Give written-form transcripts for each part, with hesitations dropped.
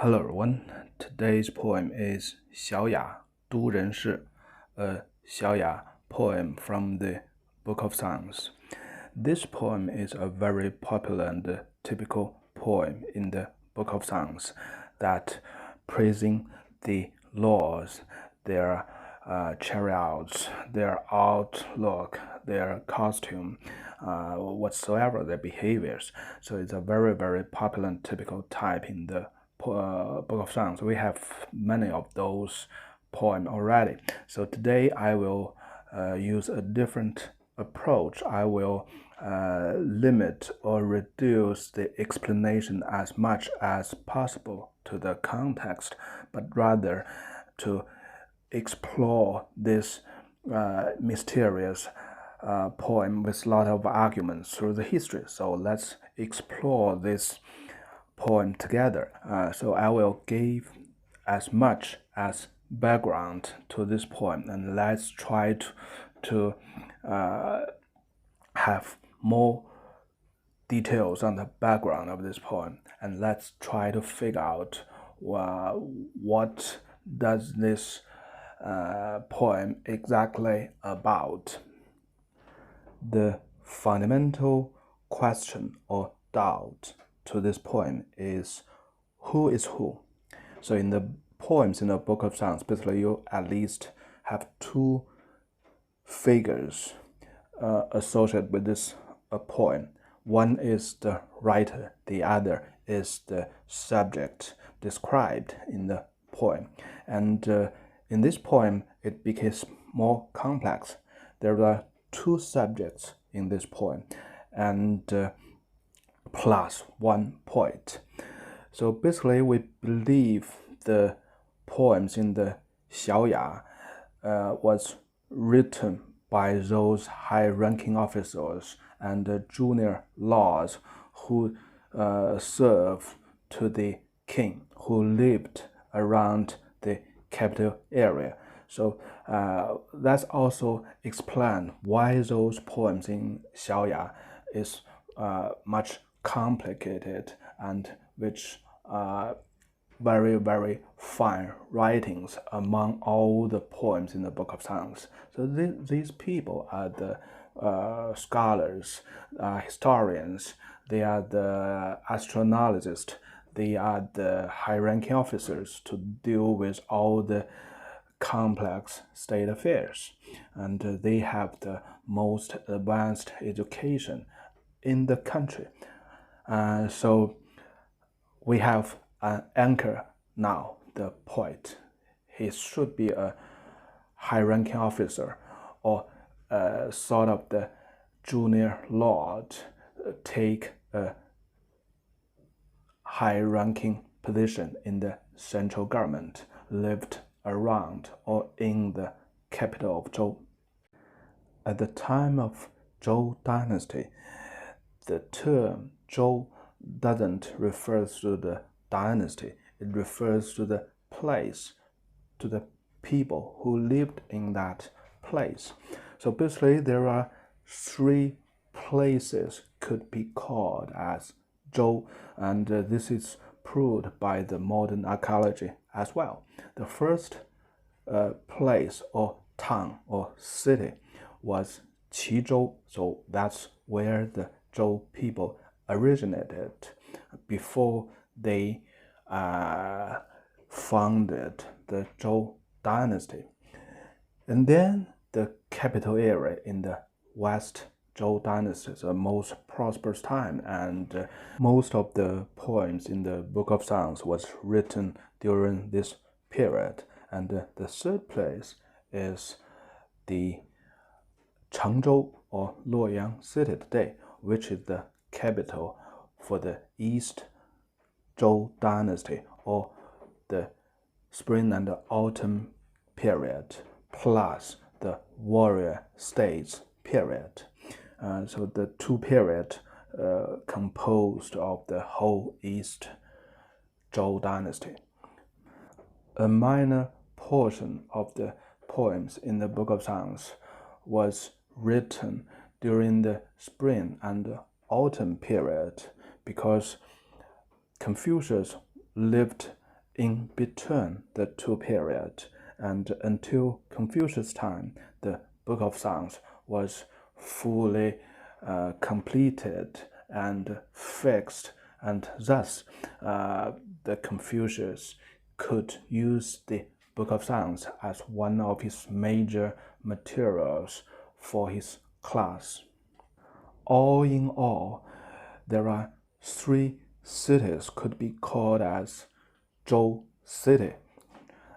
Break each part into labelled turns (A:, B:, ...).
A: Hello everyone, today's poem is Xiaoya, 都人士, a Xiaoya poem from the Book of Songs. This poem is a very popular and typical poem in the Book of Songs that praising the laws, their chariots, their outlook, their costume, whatsoever their behaviors. So it's a very, very popular and typical type in the Book of Songs. We have many of those poems already. So today I will use a different approach. I will limit or reduce the explanation as much as possible to the context, but rather to explore this mysterious poem with a lot of arguments through the history. So let's explore this poem together. So I will give as much as background to this poem, and let's try to have more details on the background of this poem, and let's try to figure out what does this poem exactly about. The fundamental question or doubt to this poem is who is who. So in the poems in the Book of Songs, basically you at least have two figures associated with this poem. One is the writer, the other is the subject described in the poem. And in this poem, it becomes more complex. There are two subjects in this poem, and plus one poet. So basically, we believe the poems in the Xiaoya was written by those high-ranking officers and junior lords who served to the king, who lived around the capital area. So that's also explain why those poems in Xiaoya is much complicated and which very, very fine writings among all the poems in the Book of Songs. So these people are the scholars, historians, they are the astronomists, they are the high-ranking officers to deal with all the complex state affairs, and they have the most advanced education in the country. So we have an anchor now, the poet. He should be a high-ranking officer or sort of the junior lord, take a high-ranking position in the central government, lived around or in the capital of Zhou. At the time of Zhou dynasty, the term Zhou doesn't refer to the dynasty, it refers to the place, to the people who lived in that place. So basically there are three places could be called as Zhou, and this is proved by the modern archaeology as well. The first place or town or city was Qizhou, so that's where the Zhou people originated before they founded the Zhou dynasty. And then the capital area in the West Zhou dynasty is the most prosperous time, and most of the poems in the Book of Songs was written during this period. And the third place is the Changzhou or Luoyang city today, which is the capital for the East Zhou dynasty or the spring and the autumn period plus the warrior states period. So the two periods composed of the whole East Zhou dynasty. A minor portion of the poems in the Book of Songs was written during the spring and autumn period because Confucius lived in between the two periods, and until Confucius' time, the Book of Songs was fully completed and fixed, and thus the Confucius could use the Book of Songs as one of his major materials for his class. All in all, there are 3 cities could be called as Zhou City,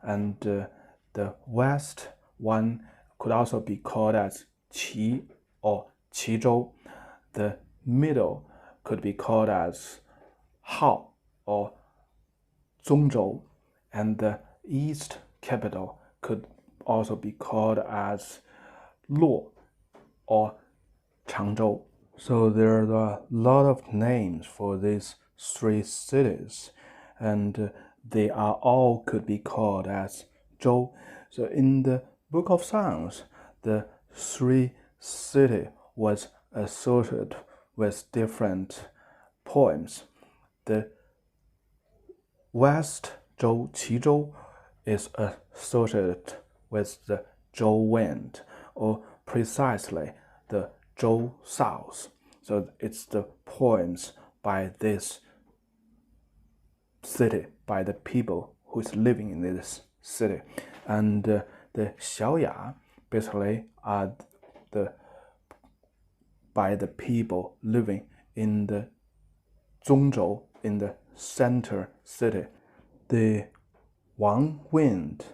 A: and the west one could also be called as Qi or Qizhou. The middle could be called as Hao or Zhongzhou, and the east capital could also be called as Luo or Changzhou. So there are a lot of names for these 3 cities, and they are all could be called as Zhou. So in the Book of Songs, the 3 cities was associated with different poems. The West Zhou, Qizhou, is associated with the Zhou wind, or precisely the Zhou South. So it's the poems by this city, by the people who is living in this city. And the Xiaoya basically are by the people living in the Zhongzhou, in the center city. The Wang wind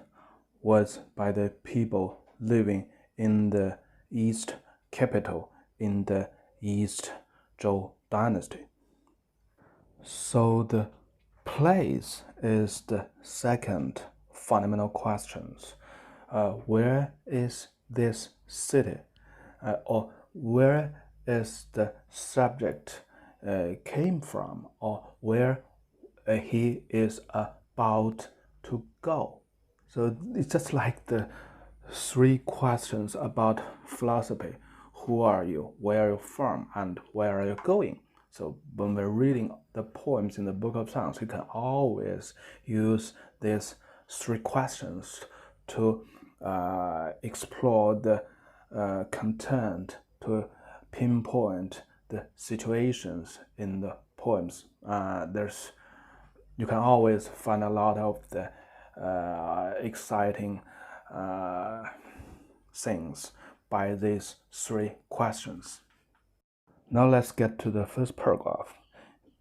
A: was by the people living in the east capital, in the East Zhou dynasty. So the place is the second fundamental question. Where is this city? Or where is the subject came from? Or where he is about to go? So it's just like the 3 questions about philosophy. Who are you? Where are you from? And where are you going? So when we're reading the poems in the Book of Songs, you can always use these 3 questions to explore the content, to pinpoint the situations in the poems. You can always find a lot of the exciting things by these 3 questions. Now let's get to the first paragraph.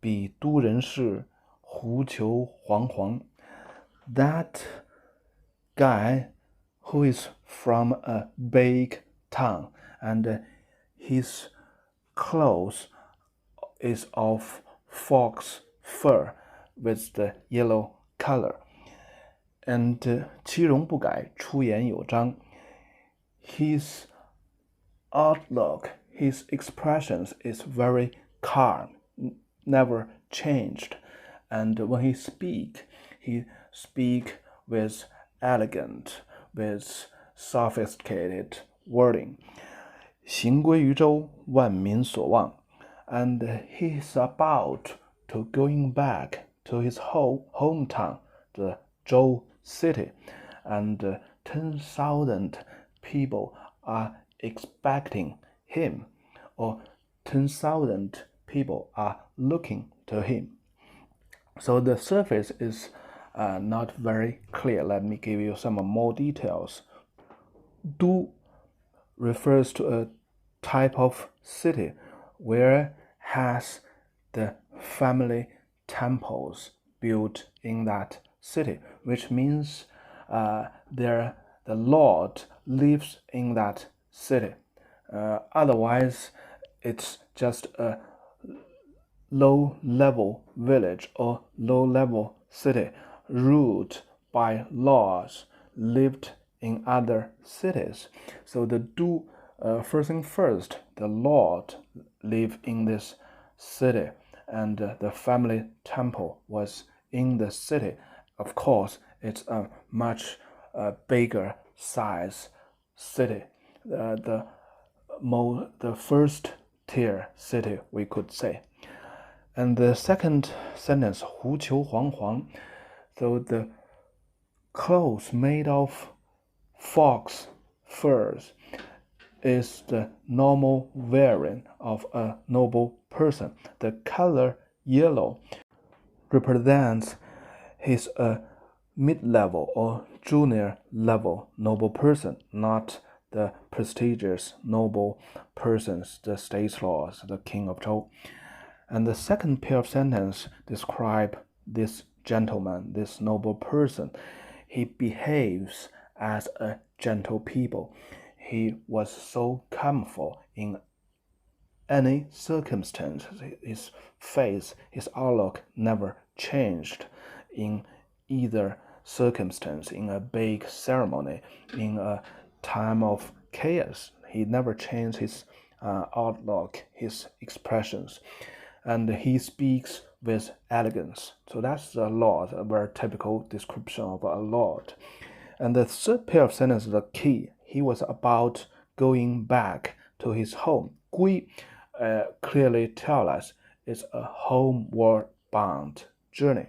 A: 彼都人士狐裘黄黄. That guy who is from a big town, and his clothes is of fox fur with the yellow color. And 其容不改，出言有章. His outlook, his expressions is very calm, never changed. And when he speak with elegant, with sophisticated wording. 行归于周，万民所望. And he's about to going back to his hometown, the Zhou City, and 10,000 people are expecting him, or 10,000 people are looking to him. So the surface is not very clear. Let me give you some more details. Du refers to a type of city where has the family temples built in that city, which means the Lord lives in that city. Otherwise, it's just a low-level village or low-level city ruled by laws lived in other cities. So the Du, first thing first, the Lord lived in this city, and the family temple was in the city. Of course, it's a much bigger size city, the first tier city, we could say. And the second sentence, 狐裘黄黄, So the clothes made of fox furs is the normal wearing of a noble person. The color yellow represents he's a mid-level or junior level noble person, not the prestigious noble persons, the state lords, the king of Zhou. And the second pair of sentences describe this gentleman, this noble person. He behaves as a gentle people. He was so comfortable in any circumstance. His face, his outlook never changed in either circumstance, in a big ceremony, in a time of chaos. He never changed his outlook, his expressions. And he speaks with elegance. So that's a lord, a very typical description of a lord. And the third pair of sentences, the key, he was about going back to his home. Gui clearly tell us it's a homeward bound journey.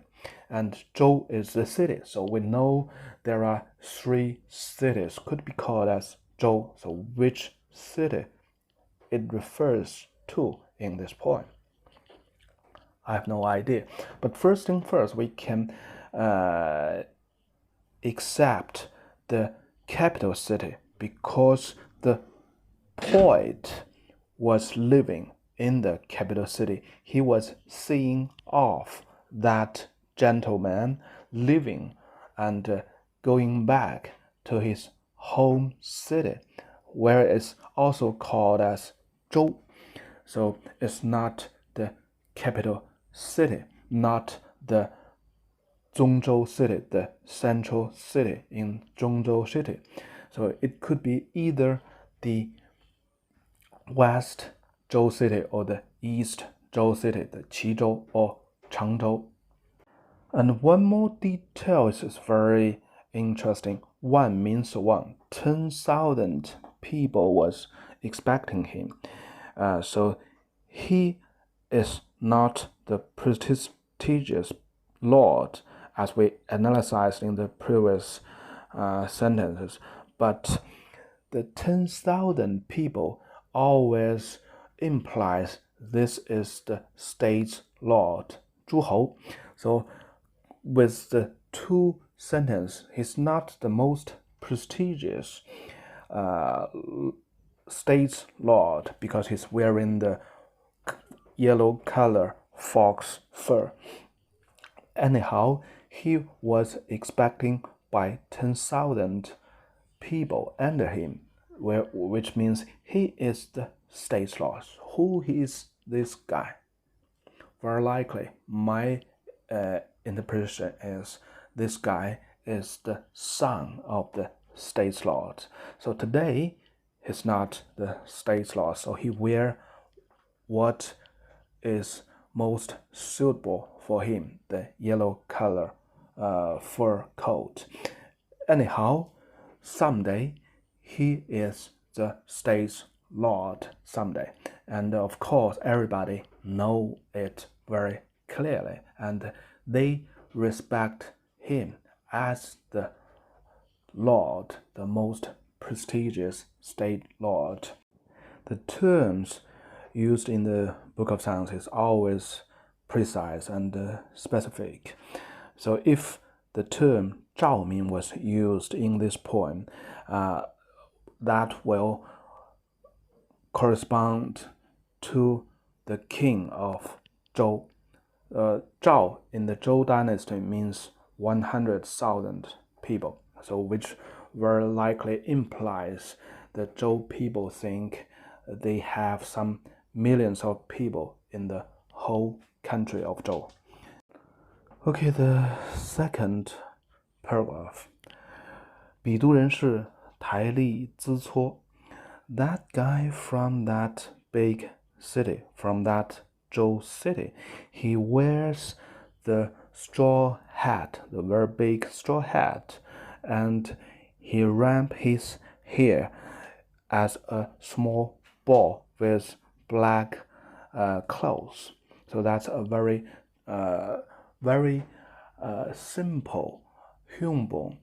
A: And Zhou is the city. So we know there are 3 cities, could be called as Zhou. So which city it refers to in this poem? I have no idea. But first thing first, we can accept the capital city because the poet was living in the capital city. He was seeing off that gentleman living and going back to his home city, where it's also called as Zhou. So it's not the capital city, not the Zhongzhou city, the central city in Zhongzhou City. So it could be either the West Zhou City or the East Zhou City, the Qizhou or Changzhou. And one more detail is very interesting. 万民所望, 10,000 people was expecting him. So he is not the prestigious lord as we analyzed in the previous sentences, but the 10,000 people always implies this is the state's lord, Zhu Hou. So with the 2 sentences, he's not the most prestigious state's lord because he's wearing the yellow color fox fur. Anyhow, he was expecting by 10,000 people under him, which means he is the state's lord. Who is this guy? Very likely, my interpretation is this guy is the son of the state's lord. So today, he's not the state's lord, so he wear what is most suitable for him, the yellow color fur coat. Anyhow, someday he is the state's lord someday. And of course, everybody know it very clearly, and they respect him as the lord, the most prestigious state lord. The terms used in the Book of Songs is always precise and specific. So if the term 赵民 was used in this poem, that will correspond to the king of Zhou. Zhao in the Zhou dynasty means 100,000 people, so which very likely implies the Zhou people think they have some millions of people in the whole country of Zhou. Okay, the second paragraph. 彼都人士台笠缁撮. That guy from that big city, from that Zhou city, he wears the straw hat, the very big straw hat, and he wrap his hair as a small ball with black clothes. So that's a very simple, humble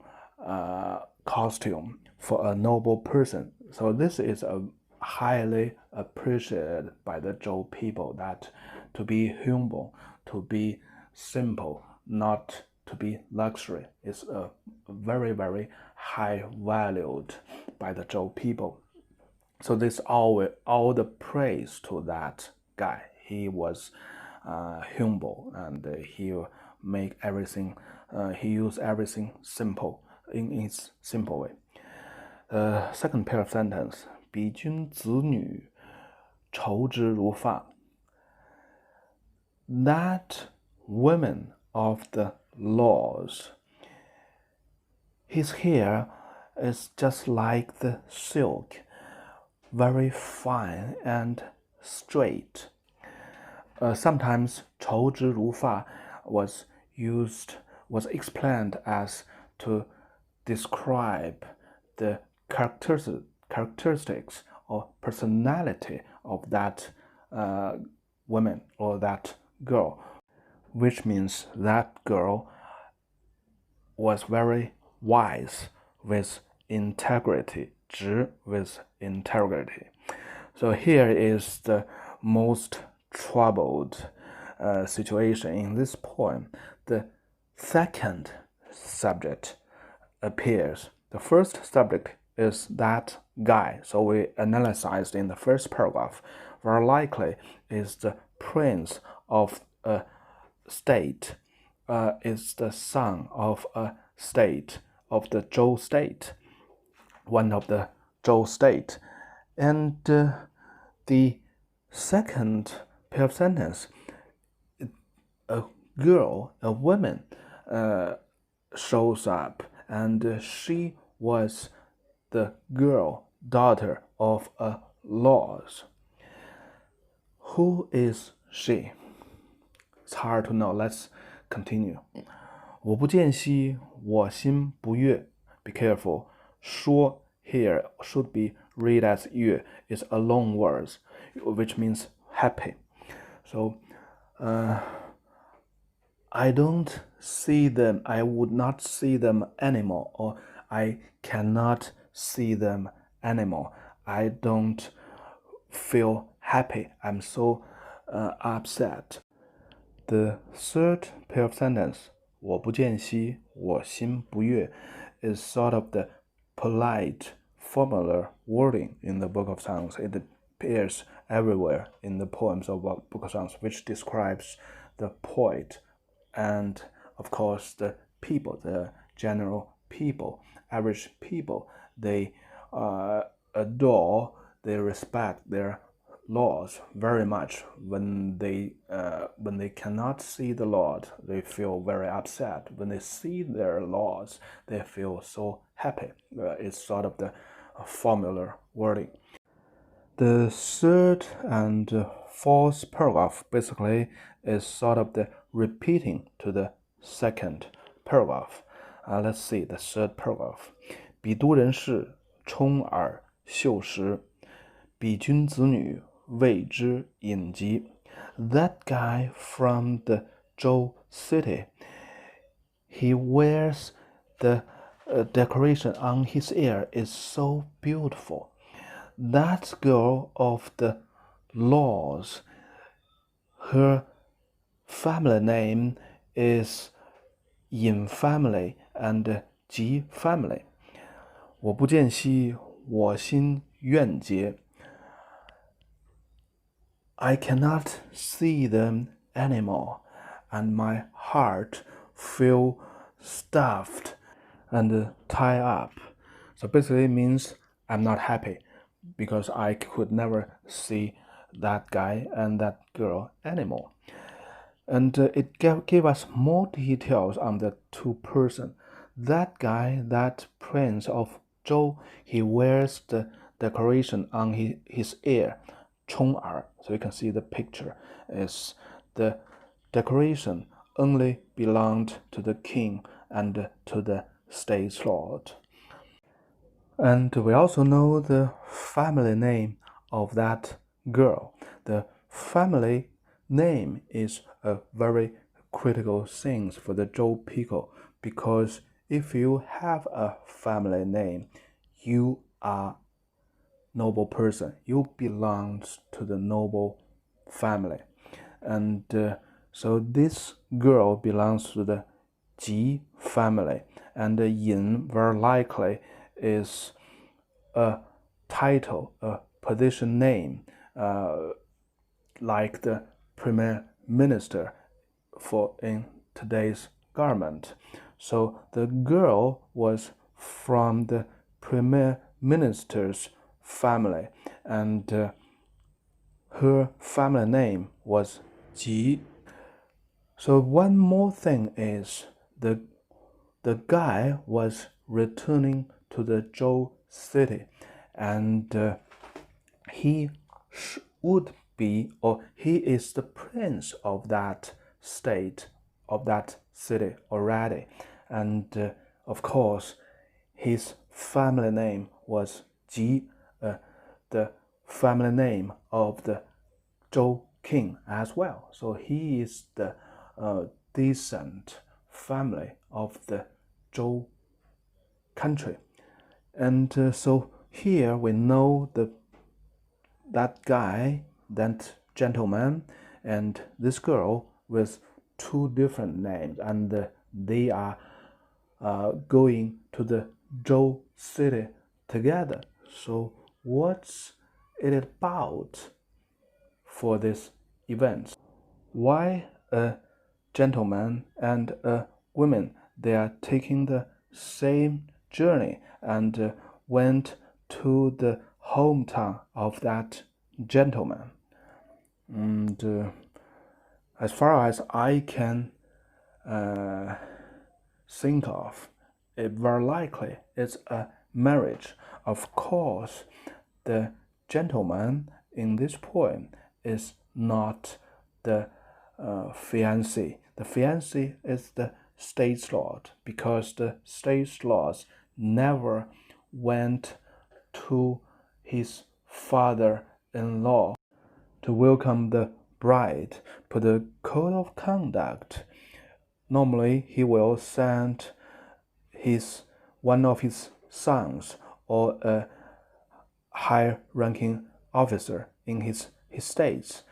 A: costume for a noble person. So this is a highly appreciated by the Zhou people, that to be humble, to be simple, not to be luxury, is a very, very high valued by the Zhou people. So this all the praise to that guy. He was humble, and he make everything, he used everything simple in its simple way. The second pair of sentence, 彼君子女，绸直如发. That woman of the laws, his hair is just like the silk, very fine and straight. Sometimes 绸直如发 was explained as to describe the characteristics or personality of that woman or that girl, which means that girl was very wise, with integrity, 直 with integrity. So here is the most troubled situation in this poem. The second subject appears. The first subject is that guy, so we analyzed in the first paragraph. Very likely is the prince of a state, is the son of a state, of the Zhou state, one of the Zhou state. And the second pair of sentence, a girl, a woman shows up, and she was the girl, daughter of a laws. Who is she? It's hard to know. Let's continue. 我不见兮，我心不悦. Be careful. 说 here should be read as 悦. It's a long word, which means happy. So, I don't see them. I would not see them anymore, or I cannot see them anymore. I don't feel happy. I'm so upset. The third pair of sentence, 我不见兮，我心不悦, is sort of the polite, formular wording in the Book of Songs. It appears everywhere in the poems of Book of Songs, which describes the poet and, of course, the people, the general people, average people. They adore, they respect their laws very much. When they cannot see the Lord, they feel very upset. When they see their laws, they feel so happy. It's sort of the formula wording. The third and fourth paragraph basically is sort of the repeating to the second paragraph. Let's see the third paragraph. 彼都人士，充耳琿实，彼君子女，谓之尹吉. That guy from the Zhou City, he wears the decoration on his ear is so beautiful. That girl of the laws, her family name is Yin family and Ji family. 我不见兮，我心苑结. I cannot see them anymore, and my heart feel stuffed and tied up. So basically it means I'm not happy because I could never see that guy and that girl anymore. And it gave us more details on the two persons. That guy, that prince of Zhou, he wears the decoration on his ear, 充耳. So you can see the picture is the decoration only belonged to the king and to the state lord. And we also know the family name of that girl. The family name is a very critical things for the Zhou people, because if you have a family name, you are noble person. You belong to the noble family. And so this girl belongs to the Ji family. And Yin very likely is a title, a position name, like the Premier Minister in today's government. So the girl was from the Premier Minister's family, and her family name was Ji. So one more thing is the guy was returning to the Zhou City, and he would be, or he is the prince of that state, of that city already. And of course, his family name was Ji, the family name of the Zhou king as well. So he is the descent family of the Zhou country. And so here we know that guy, that gentleman, and this girl with two different names, and they are going to the Zhou City together. So what's it about for this event? Why a gentleman and a woman, they are taking the same journey and went to the hometown of that gentleman? And as far as I can think of, it very likely it's a marriage. Of course, the gentleman in this poem is not the fiancé. The fiancé is the state lord, because the state lords never went to his father-in-law to welcome the bride. For the code of conduct, normally he will send one of his sons or a high-ranking officer in his states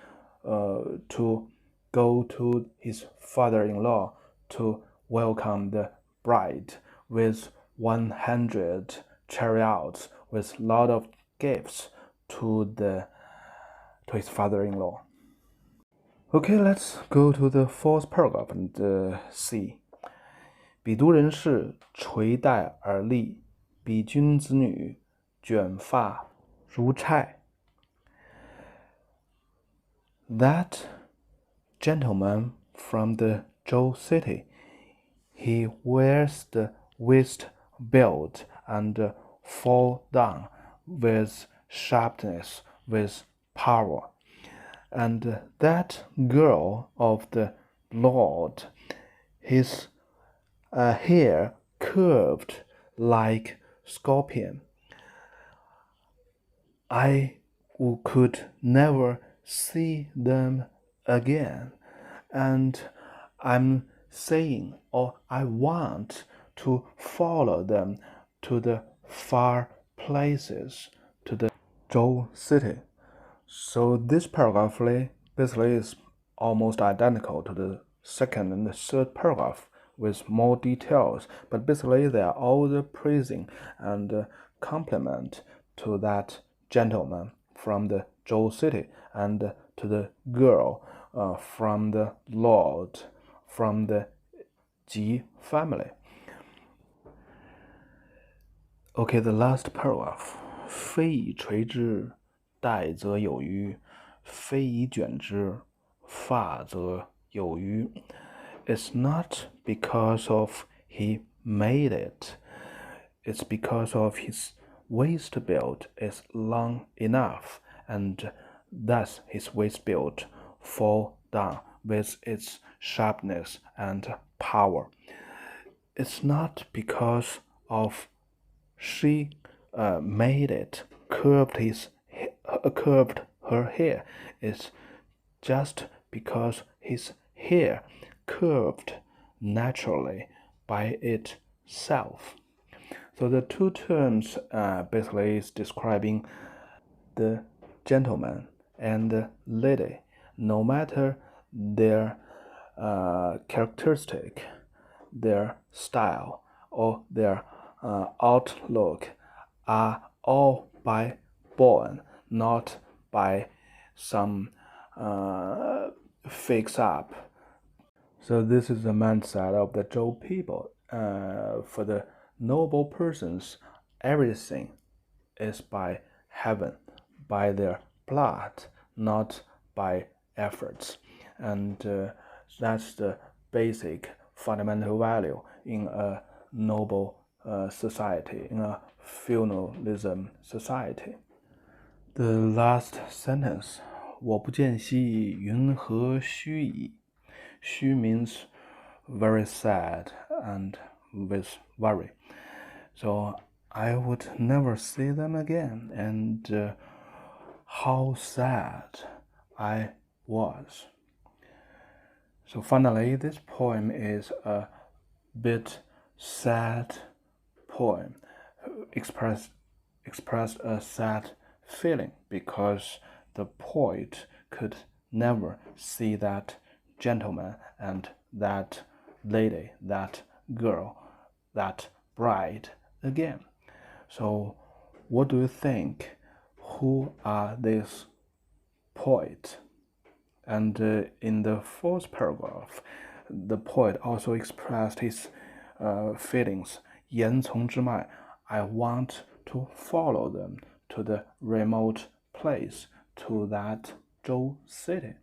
A: to go to his father-in-law to welcome the bride with 100 chariots with a lot of gifts to his father-in-law. Okay, let's go to the fourth paragraph and see. 彼都人士垂带而立，彼君子女卷发如虿。That gentleman from the Zhou City, he wears the waist belt and fall down with sharpness, with power. And that girl of the Lord, his hair curved like scorpion. I could never see them again, and I'm saying, or I want to follow them to the far places, to the Zhou City. So this paragraph basically is almost identical to the second and the third paragraph with more details, but basically they are all the praising and compliment to that gentleman from the Zhou City and to the girl from the Lord, from the Ji family. Okay, the last paragraph. 非以垂之，带则有余；非以卷之，发则有旒。It's not because of he made it. It's because of his waist belt is long enough, and thus his waist belt fall down with its sharpness and power. It's not because of she made it, curved her hair. It's just because his hair curved naturally by itself. So the two terms basically is describing the gentleman and the lady, no matter their characteristic, their style, or their outlook, are all by born, not by some fix up. So this is the mindset of the Zhou people. For the noble persons, everything is by heaven, by their blood, not by efforts. And that's the basic fundamental value in a noble society, in a feudalism society. The last sentence, 我不见兮，云何盱矣? 盱 means very sad and with worry. So I would never see them again, and how sad I was. So finally, this poem is a bit sad poem, expressed a sad feeling because the poet could never see that gentleman and that lady, that girl, that bride again. So what do you think? Who are these poets? And in the fourth paragraph, the poet also expressed his feelings. 言从之迈, I want to follow them to the remote place, to that Zhou City.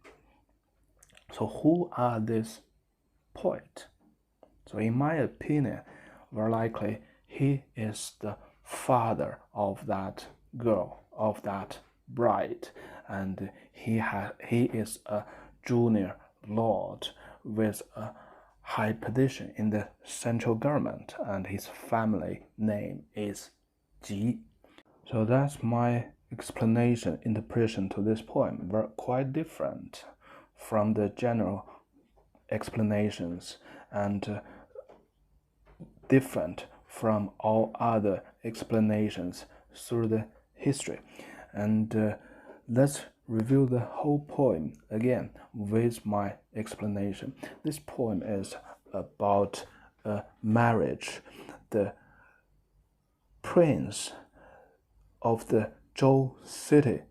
A: So who are these poets? So in my opinion, very likely he is the father of that girl, of that bride, and he is a junior lord with a high position in the central government, and his family name is Ji. So that's my explanation, interpretation to this poem. Were quite different from the general explanations and different from all other explanations through the history. And let's review the whole poem again with my explanation. This poem is about a marriage. The prince of the Zhou City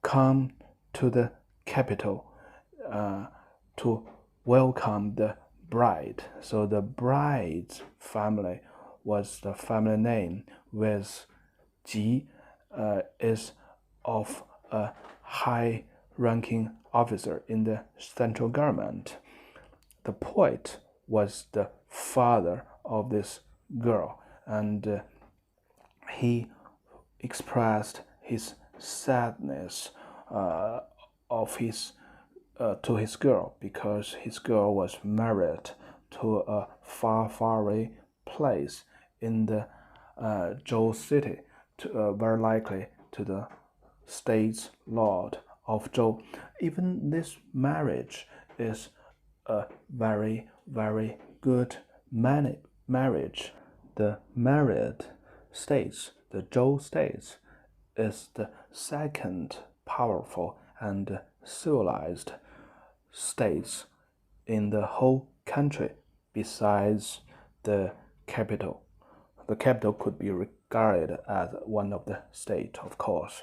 A: come to the capital to welcome the bride. So the bride's family was the family name with Ji, is of a high-ranking officer in the central government. The poet was the father of this girl, and he expressed his sadness of his to his girl, because his girl was married to a far away place in the Zhou City, very likely to the state's lord of Zhou. Even this marriage is a very good marriage. The married states, the Zhou states, is the second powerful and civilized states in the whole country besides the capital. The capital could be regarded as one of the states, of course.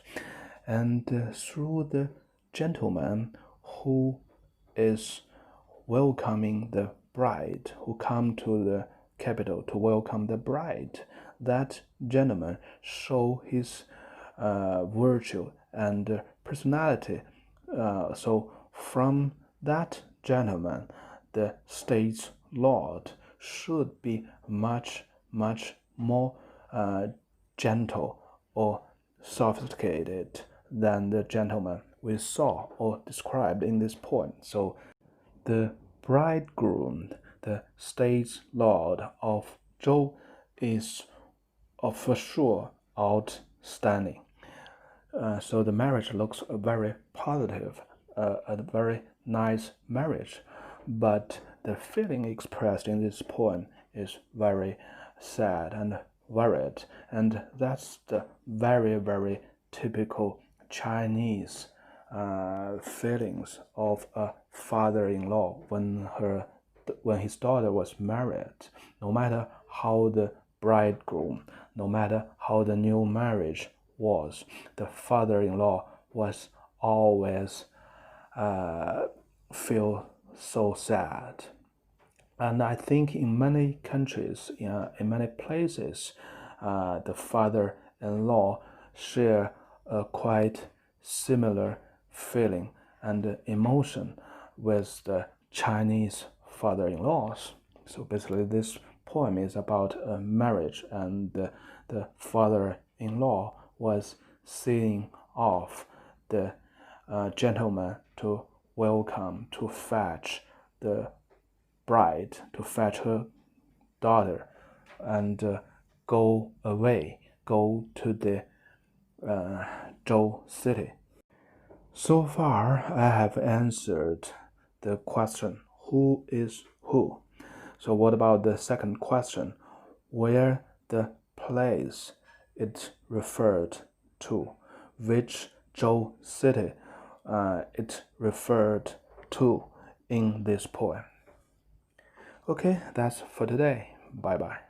A: And through the gentleman who is welcoming the bride, who come to the capital to welcome the bride, that gentleman show his virtue and personality. So from that gentleman, the state's lord should be much more gentle or sophisticated than the gentleman we saw or described in this poem. So the bridegroom, the state's lord of Zhou, is for sure outstanding. So the marriage looks very positive, a very nice marriage. but the feeling expressed in this poem is very sad and worried, and that's the very, very typical Chinese feelings of a father-in-law when his daughter was married. No matter how the bridegroom, no matter how the new marriage was, the father-in-law was always feel so sad. And I think in many countries, in many places, the father-in-law share a quite similar feeling and emotion with the Chinese father-in-laws. So basically this poem is about a marriage, and the father-in-law was seeing off the gentleman to welcome, to fetch the bride, to fetch her daughter, and go away, go to the Zhou City. So far, I have answered the question, who is who? So what about the second question, where the place it referred to, which Zhou City it referred to in this poem? Okay, that's for today. Bye-bye.